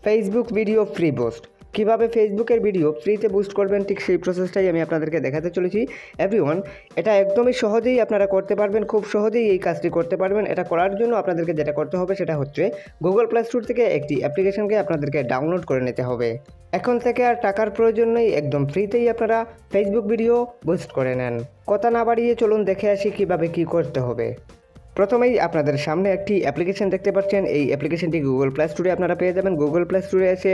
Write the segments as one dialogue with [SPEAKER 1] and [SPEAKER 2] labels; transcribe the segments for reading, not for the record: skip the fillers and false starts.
[SPEAKER 1] Facebook video free boost. কীভাবে ফেসবুকের video ফ্রিতে বুস্ট করবেন ঠিক সেই প্রসেসটাই আমি আপনাদেরকে দেখাতে চলেছি এভরিওয়ান। এটা একদমই সহজেই আপনারা করতে পারবেন, খুব সহজেই এই কাজটি করতে পারবেন। এটা করার জন্য আপনাদেরকে যেটা করতে হবে সেটা হচ্ছে গুগল প্লে স্টোর থেকে একটি অ্যাপ্লিকেশনকে আপনাদেরকে ডাউনলোড করে নিতে হবে। এখন থেকে আর টাকার প্রয়োজন নেই, একদম ফ্রিতেই আপনারা ফেসবুক ভিডিও বুস্ট করে নেন। কথা না বাড়িয়ে চলুন দেখে আসি কীভাবে কী করতে হবে। প্রথমেই আপনাদের সামনে একটি অ্যাপ্লিকেশন দেখতে পাচ্ছেন। এই অ্যাপ্লিকেশনটি গুগল প্লে স্টোরে আপনারা পেয়ে যাবেন। গুগল প্লে স্টোরে এসে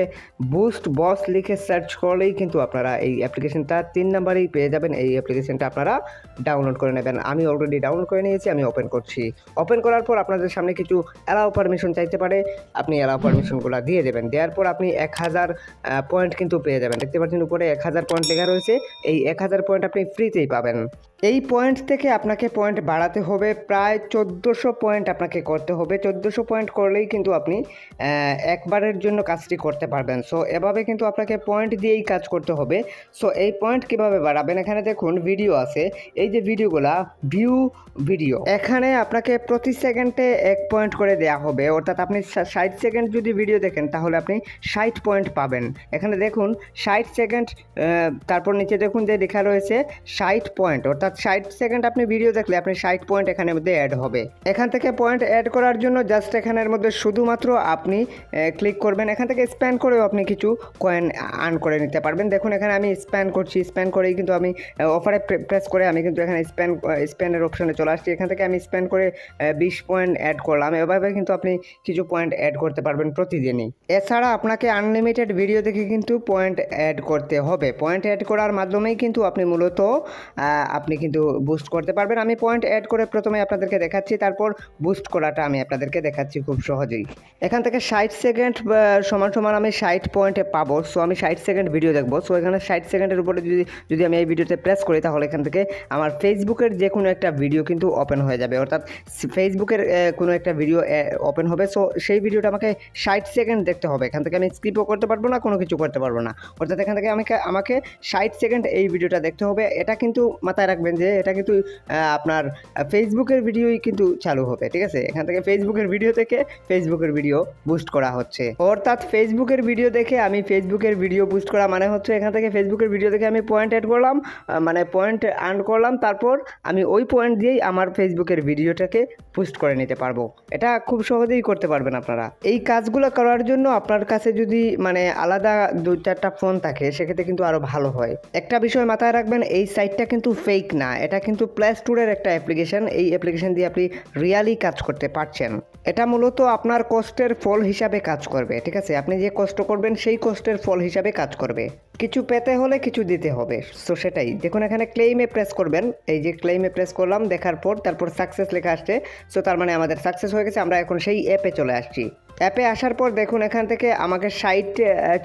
[SPEAKER 1] বুস্ট বস লিখে সার্চ করলেই কিন্তু আপনারা এই অ্যাপ্লিকেশনটা 3 নাম্বারেই পেয়ে যাবেন। এই অ্যাপ্লিকেশনটা আপনারা ডাউনলোড করে নেবেন। আমি অলরেডি ডাউনলোড করে নিয়েছি, আমি ওপেন করছি। ওপেন করার পর আপনাদের সামনে কিছু অ্যালাউ পারমিশন চাইতে পারে, আপনি অ্যালাউ পারমিশনগুলো দিয়ে দেবেন। দেওয়ার পর আপনি 1000 পয়েন্ট কিন্তু পেয়ে যাবেন। দেখতে পাচ্ছেন উপরে 1000 পয়েন্ট লেখা রয়েছে। এই 1000 পয়েন্ট আপনি ফ্রিতেই পাবেন। এই পয়েন্ট থেকে আপনাকে পয়েন্ট বাড়াতে হবে, প্রায় 1400 পয়েন্ট আপনাকে করতে হবে। 1400 পয়েন্ট করলেই কিন্তু আপনি একবারের জন্য কাজটি করতে পারবেন। সো এভাবে কিন্তু আপনাকে পয়েন্ট দিয়েই কাজ করতে হবে। সো এই পয়েন্ট কিভাবে বাড়াবেন, এখানে দেখুন ভিডিও আছে। এই যে ভিডিওগুলা ভিউ ভিডিও, এখানে আপনাকে প্রতি সেকেন্ডে 1 পয়েন্ট করে দেওয়া হবে। অর্থাৎ আপনি 60 সেকেন্ড যদি ভিডিও দেখেন তাহলে আপনি 60 পয়েন্ট পাবেন। এখানে দেখুন 60 সেকেন্ড, তারপর নিচে দেখুন যে লেখা রয়েছে 60 পয়েন্ট। অর্থাৎ 60 সেকেন্ড আপনি ভিডিও দেখলে আপনি 60 পয়েন্ট এখানের মধ্যে অ্যাড হবে। এখান থেকে পয়েন্ট অ্যাড করার জন্য জাস্ট এখানের মধ্যে শুধুমাত্র আপনি ক্লিক করবেন। এখান থেকে স্প্যান করেও আপনি কিছু কয়েন আর্ন করে নিতে পারবেন। দেখুন এখানে আমি স্প্যান করছি, স্প্যান করেই কিন্তু আমি অফারে প্রেস করে আমি কিন্তু এখানে স্প্যানের অপশনে চলে আসছি। এখান থেকে আমি স্প্যান করে 20 পয়েন্ট অ্যাড করলাম। এভাবে কিন্তু আপনি কিছু পয়েন্ট অ্যাড করতে পারবেন প্রতিদিনই। এছাড়া আপনাকে আনলিমিটেড ভিডিও দেখে কিন্তু পয়েন্ট অ্যাড করতে হবে। পয়েন্ট অ্যাড করার মাধ্যমেই কিন্তু আপনি মূলত আপনি কিন্তু বুস্ট করতে পারবেন। আমি পয়েন্ট অ্যাড করে প্রথমে আপনাদেরকে দেখাচ্ছি, তারপর বুস্ট করাটা আমি আপনাদেরকে দেখাচ্ছি খুব সহজেই। এখান থেকে 60 সেকেন্ড সমান সমান আমি 60 পয়েন্টে পাবো। সো আমি 60 সেকেন্ড ভিডিও দেখবো। সো এখানে 60 সেকেন্ডের উপরে যদি আমি এই ভিডিওতে প্রেস করি তাহলে এখান থেকে আমার ফেসবুকের যে কোনো একটা ভিডিও কিন্তু ওপেন হয়ে যাবে। অর্থাৎ ফেসবুকের কোনো একটা ভিডিও ওপেন হবে। সো সেই ভিডিওটা আমাকে 60 সেকেন্ড দেখতে হবে। এখান থেকে আমি স্কিপও করতে পারবো না, কোনো কিছু করতে পারবো না। অর্থাৎ এখান থেকে আমাকে 60 সেকেন্ড এই ভিডিওটা দেখতে হবে। এটা কিন্তু মাথায় রাখবেন যে এটা কিন্তু আপনার ফেসবুকের ভিডিওই কিন্তু চালু হবে, ঠিক আছে? এখান থেকে ফেসবুকের ভিডিও থেকে ফেসবুকের ভিডিও বুস্ট করা হচ্ছে। অর্থাৎ ফেসবুকের ভিডিও দেখে আমি ফেসবুকের ভিডিও বুস্ট করা মানে হচ্ছে এখান থেকে ফেসবুকের ভিডিও দেখে আমি পয়েন্ট অ্যাড করলাম, মানে পয়েন্ট আর্ন করলাম। তারপর আমি ওই পয়েন্ট দিয়েই আমার ফেসবুকের ভিডিওটাকে বুস্ট করে নিতে পারবো। এটা খুব সহজেই করতে পারবেন আপনারা। এই কাজগুলো করার জন্য আপনার কাছে যদি মানে আলাদা 2-4টা ফোন থাকে সেক্ষেত্রে কিন্তু আরও ভালো হয়। একটা বিষয় মাথায় রাখবেন, এই সাইটটা কিন্তু ফেক না, এটা কিন্তু প্লে স্টোরের একটা অ্যাপ্লিকেশন। এই অ্যাপ্লিকেশন দিয়ে আপনি রিয়ালি কাজ করতে পারছেন। এটা মূলত আপনার কষ্টের ফল হিসাবে কাজ করবে, ঠিক আছে? আপনি যে কষ্ট করবেন সেই কষ্টের ফল হিসাবে কাজ করবে। কিছু পেতে হলে কিছু দিতে হবে। সো সেটাই দেখুন, এখানে ক্লেইমে প্রেস করবেন। এই যে ক্লেইমে প্রেস করলাম, দেখার পর তারপর সাকসেস লেখা আসছে। সো তার মানে আমাদের সাকসেস হয়ে গেছে। আমরা এখন সেই অ্যাপে চলে আসছি। অ্যাপে আসার পর দেখুন এখান থেকে আমাকে 60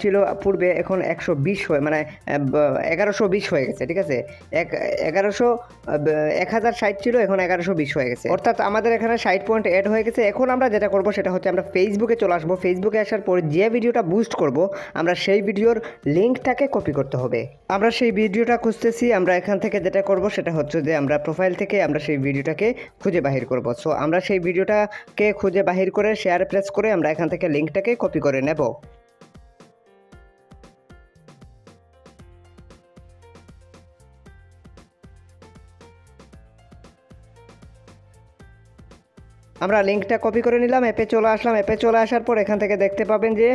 [SPEAKER 1] ছিল পূর্বে, এখন 120 হয়ে মানে 1120 হয়ে গেছে, ঠিক আছে? 1060 ছিল, এখন 1120 হয়ে গেছে। অর্থাৎ আমাদের এখানে 60 পয়েন্ট অ্যাড হয়ে গেছে। এখন আমরা যেটা করব সেটা হচ্ছে আমরা ফেসবুকে চলে আসবো। ফেসবুকে আসার পর যে ভিডিওটা বুস্ট করব আমরা সেই ভিডিওর লিঙ্কটাকে কপি করতে হবে। আমরা সেই ভিডিওটা খুঁজতেছি। আমরা এখান থেকে যেটা করব সেটা হচ্ছে যে আমরা প্রোফাইল থেকে আমরা সেই ভিডিওটাকে খুঁজে বাহির করব। সো আমরা সেই ভিডিওটাকে খুঁজে বাহির করে শেয়ার প্রেস করে আমরা এখান থেকে লিঙ্কটাকে কপি করে নেব। আমরা লিঙ্কটা কপি করে নিলাম, অ্যাপে চলে আসলাম। অ্যাপে চলে আসার পর এখান থেকে দেখতে পাবেন যে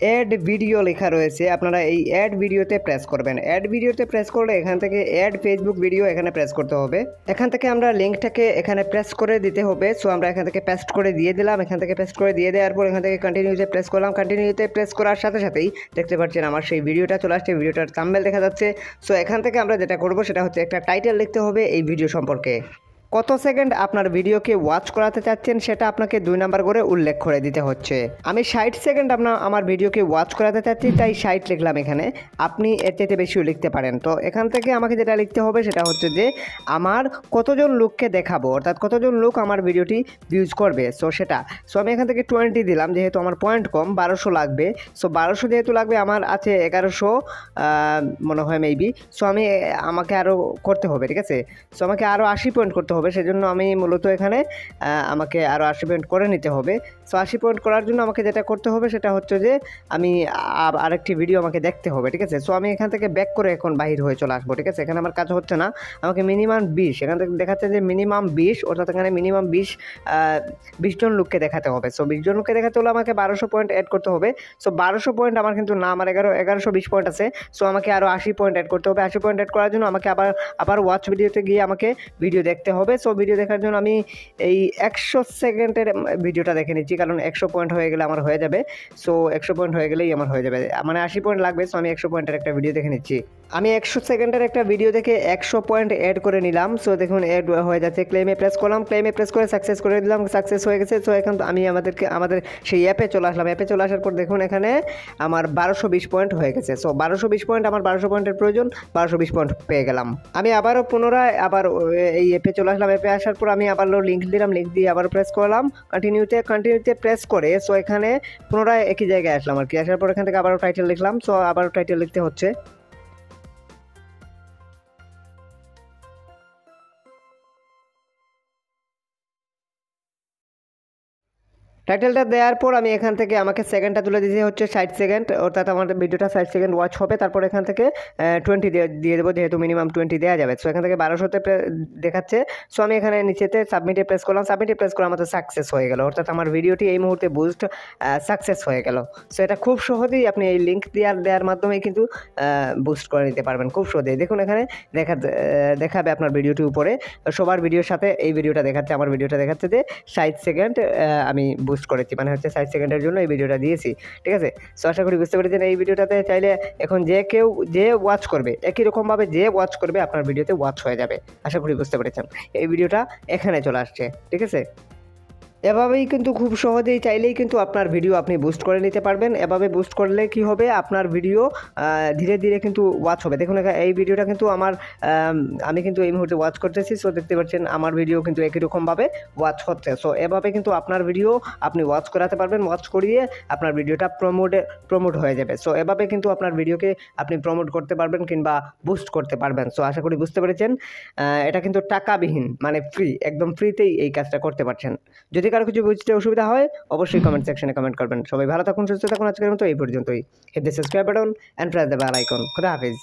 [SPEAKER 1] অ্যাড ভিডিও লেখা রয়েছে। আপনারা এই অ্যাড ভিডিওতে প্রেস করবেন। অ্যাড ভিডিওতে প্রেস করলে এখান থেকে অ্যাড ফেসবুক ভিডিও এখানে প্রেস করতে হবে। এখান থেকে আমরা লিঙ্কটাকে এখানে প্রেস করে দিতে হবে। সো আমরা এখান থেকে পেস্ট করে দিয়ে দিলাম। এখান থেকে পেস্ট করে দিয়ে দেওয়ার পর এখান থেকে কন্টিনিউতে প্রেস করলাম। কন্টিনিউতে প্রেস করার সাথে সাথেই দেখতে পাচ্ছেন আমার সেই ভিডিওটা চলে আসছে। ভিডিওটার থাম্বনেল দেখা যাচ্ছে। সো এখান থেকে আমরা যেটা করব সেটা হচ্ছে একটা টাইটেল লিখতে হবে এই ভিডিও সম্পর্কে। কত সেকেন্ড আপনার ভিডিওকে ওয়াচ করাতে চাচ্ছেন সেটা আপনাকে 2 নাম্বার করে উল্লেখ করে দিতে হচ্ছে। আমি 60 সেকেন্ড আমার ভিডিওকে ওয়াচ করাতে চাচ্ছি, তাই 60 লিখলাম এখানে। আপনি এর চাইতে বেশিও লিখতে পারেন। তো এখান থেকে আমাকে যেটা লিখতে হবে সেটা হচ্ছে যে আমার কতজন লোককে দেখাবো, অর্থাৎ কতজন লোক আমার ভিডিওটি ভিউজ করবে। সো সেটা আমি এখান থেকে 20 দিলাম, যেহেতু আমার পয়েন্ট কম, 1200 লাগবে। সো 1200 যেহেতু লাগবে, আমার আছে 1100 মনে হয় মেবি। সো আমাকে আরও করতে হবে, ঠিক আছে? সো আমাকে আরও 80 পয়েন্ট করতে হবে। হবে, সেজন্য আমি মূলত এখানে আমাকে আরও 80 পয়েন্ট করে নিতে হবে। সো 80 পয়েন্ট করার জন্য আমাকে যেটা করতে হবে সেটা হচ্ছে যে আমি আরেকটি ভিডিও আমাকে দেখতে হবে, ঠিক আছে। সো আমি এখান থেকে ব্যাক করে এখন বাহির হয়ে চলে আসবো, ঠিক আছে। এখানে আমার কাজ হচ্ছে না, আমাকে মিনিমাম 20, এখান থেকে দেখাচ্ছে যে মিনিমাম 20, অর্থাৎ এখানে মিনিমাম 20 জন লোককে দেখাতে হবে। সো 20 জন লোককে দেখাতে হলে আমাকে 1200 পয়েন্ট অ্যাড করতে হবে। সো 1200 পয়েন্ট আমার কিন্তু না, আমার 1120 পয়েন্ট আছে। সো আমাকে আরও 80 পয়েন্ট অ্যাড করতে হবে। 80 পয়েন্ট অ্যাড করার জন্য আমাকে আবার ওয়াচ ভিডিওতে গিয়ে আমাকে ভিডিও দেখতে হবে। সো ভিডিও দেখার জন্য আমি এই 100 সেকেন্ডের ভিডিওটা দেখে নিচ্ছি, কারণ 100 পয়েন্ট হয়ে গেলে আমার হয়ে যাবে। সো 100 পয়েন্ট হয়ে গেলেই আমার হয়ে যাবে, মানে 80 পয়েন্ট লাগবে। সো আমি 100 পয়েন্টের একটা ভিডিও দেখে নিচ্ছি। আমি 100 সেকেন্ডের একটা ভিডিও দেখে 100 পয়েন্ট অ্যাড করে নিলাম। সো দেখুন অ্যাড হয়ে যাচ্ছে, ক্লেমে প্রেস করলাম, ক্লেমে প্রেস করে সাকসেস করে দিলাম, সাকসেস হয়ে গেছে। সো এখন আমি আমাদের সেই অ্যাপে চলে আসলাম। অ্যাপে চলে আসার পর দেখুন এখানে আমার 1220 পয়েন্ট হয়ে গেছে। সো 1220 পয়েন্ট, আমার 1200 পয়েন্টের প্রয়োজন, 1220 পয়েন্ট পেয়ে গেলাম। আমি আবারও পুনরায় এই অ্যাপে চলে আসলাম। অ্যাপে আসার পর আমি আবারও লিঙ্ক দিলাম, লিঙ্ক দিয়ে আবার প্রেস করলাম কন্টিনিউতে প্রেস করে। সো এখানে পুনরায় একই জায়গায় আসলাম আর কি। আসার পর এখান থেকে আবারও টাইটেল লিখলাম। সো আবারও টাইটেল লিখতে হচ্ছে। টাইটেলটা দেওয়ার পর আমি এখান থেকে আমাকে সেকেন্ডটা তুলে দিতে হচ্ছে 60 সেকেন্ড, অর্থাৎ আমার ভিডিওটা 60 সেকেন্ড ওয়াচ হবে। তারপর এখান থেকে 20 দিয়ে দেবো, যেহেতু মিনিমাম 20 দেওয়া যাবে। সো এখান থেকে 1200তে দেখাচ্ছে। সো আমি এখানে নিচেতে সাবমিটে প্রেস করলাম, সাবমিটে প্রেস করে আমাদের সাকসেস হয়ে গেল, অর্থাৎ আমার ভিডিওটি এই মুহূর্তে বুস্ট সাকসেস হয়ে গেল। সো এটা খুব সহজেই আপনি এই লিঙ্ক দেওয়ার মাধ্যমেই কিন্তু বুস্ট করে নিতে পারবেন খুব সহজেই। দেখুন এখানে দেখাবে আপনার ভিডিওটি উপরে, সবার ভিডিওর সাথে এই ভিডিওটা দেখাচ্ছে, আমার ভিডিওটা দেখাচ্ছে যে 60 সেকেন্ড আমি বুস্ট করেছি, মানে হচ্ছে 60 সেকেন্ডের জন্য এই ভিডিওটা দিয়েছি, ঠিক আছে। সো আশা করি বুঝতে পেরেছেন। এই ভিডিওটাতে চাইলে এখন যে ওয়াচ করবে, একই রকমভাবে যে ওয়াচ করবে আপনার ভিডিওতে ওয়াচ হয়ে যাবে। আশা করি বুঝতে পেরেছেন। এই ভিডিওটা এখানে চলে আসছে, ঠিক আছে। এভাবেই কিন্তু খুব সহজেই চাইলেই কিন্তু আপনার ভিডিও আপনি বুস্ট করে নিতে পারবেন। এভাবে বুস্ট করলে কি হবে, আপনার ভিডিও ধীরে ধীরে কিন্তু ওয়াচ হবে। দেখুন এই ভিডিওটা কিন্তু আমি কিন্তু এই মুহূর্তে ওয়াচ করতেছি। সো দেখতে পাচ্ছেন আমার ভিডিও কিন্তু একই রকমভাবে ওয়াচ হচ্ছে। সো এভাবে কিন্তু আপনার ভিডিও আপনি ওয়াচ করাতে পারবেন, ওয়াচ করিয়ে আপনার ভিডিওটা প্রমোট হয়ে যাবে। সো এভাবে কিন্তু আপনার ভিডিওকে আপনি প্রমোট করতে পারবেন কিংবা বুস্ট করতে পারবেন। সো আশা করি বুঝতে পেরেছেন। এটা কিন্তু টাকাবিহীন, মানে ফ্রি, একদম ফ্রিতেই এই কাজটা করতে পারছেন। যদি কারো কিছু বুঝতে অসুবিধা হয় অবশ্যই কমেন্ট সেকশনে কমেন্ট করবেন। সবাই ভালো থাকুন, সুস্থ থাকুন। আজকের মতো এই পর্যন্তই। Hit the subscribe button and press the bell icon. খুদা হাফেজ।